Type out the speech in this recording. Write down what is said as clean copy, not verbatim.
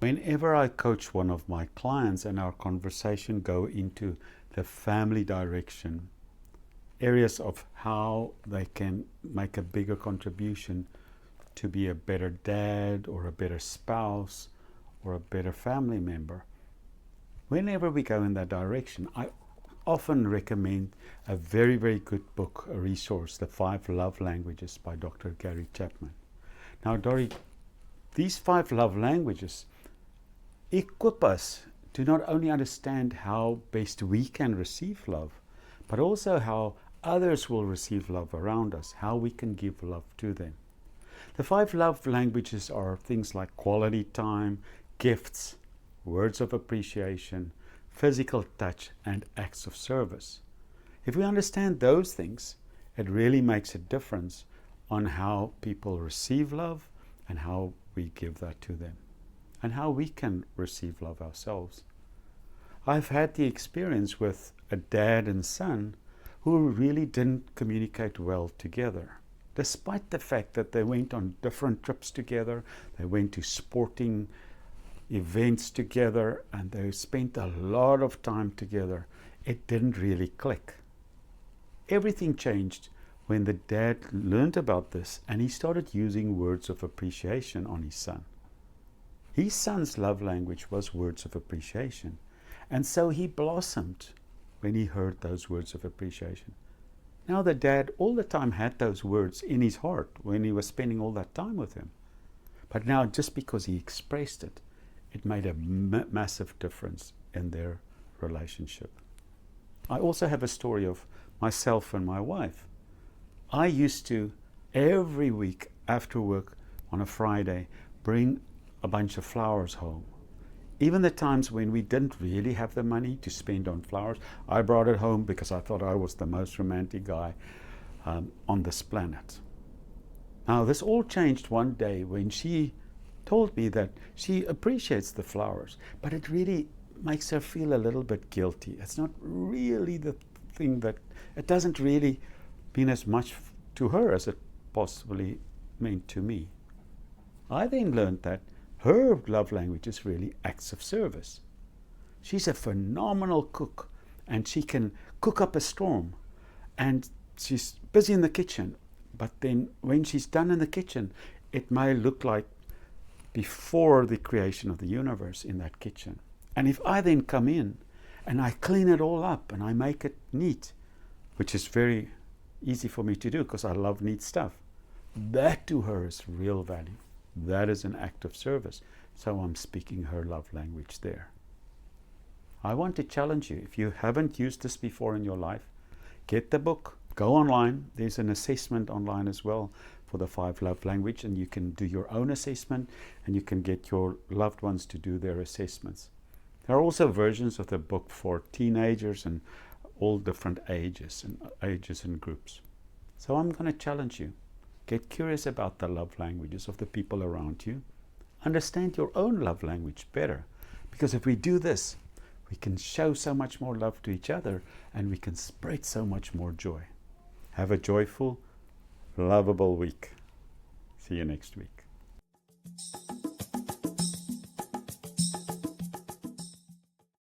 Whenever I coach one of my clients and our conversation go into the family direction, areas of how they can make a bigger contribution to be a better dad or a better spouse or a better family member, whenever we go in that direction, I often recommend a very, very good book, a resource, The 5 Love Languages by Dr. Gary Chapman. Now, Dory, these 5 love languages equip us to not only understand how best we can receive love, but also how others will receive love around us, how we can give love to them. The 5 love languages are things like quality time, gifts, words of appreciation, physical touch, and acts of service. If we understand those things, it really makes a difference on how people receive love and how we give that to them, and how we can receive love ourselves. I've had the experience with a dad and son who really didn't communicate well together, despite the fact that they went on different trips together, they went to sporting events together, and they spent a lot of time together. It didn't really click. Everything changed when the dad learned about this and he started using words of appreciation on his son. His son's love language was words of appreciation, and so he blossomed when he heard those words of appreciation. Now the dad all the time had those words in his heart when he was spending all that time with him. But now, just because he expressed it, it made a massive difference in their relationship. I also have a story of myself and my wife. I used to, every week after work on a Friday, bring a bunch of flowers home. Even the times when we didn't really have the money to spend on flowers, I brought it home because I thought I was the most romantic guy on this planet. Now, this all changed one day when she told me that she appreciates the flowers, but it really makes her feel a little bit guilty. It's not really the thing that, it doesn't really mean as much to her as it possibly meant to me. I then learned that her love language is really acts of service. She's a phenomenal cook, and she can cook up a storm, and she's busy in the kitchen, but then when she's done in the kitchen, it may look like before the creation of the universe in that kitchen. And if I then come in and I clean it all up and I make it neat, which is very easy for me to do because I love neat stuff, that to her is real value. That is an act of service. So I'm speaking her love language there. I want to challenge you, if you haven't used this before in your life, get the book, go online. There's an assessment online as well for the 5 love language, and you can do your own assessment, and you can get your loved ones to do their assessments. There are also versions of the book for teenagers and all different ages and groups. So I'm going to challenge you. Get curious about the love languages of the people around you. Understand your own love language better, because if we do this, we can show so much more love to each other, and we can spread so much more joy. Have a joyful, lovable week. See you next week.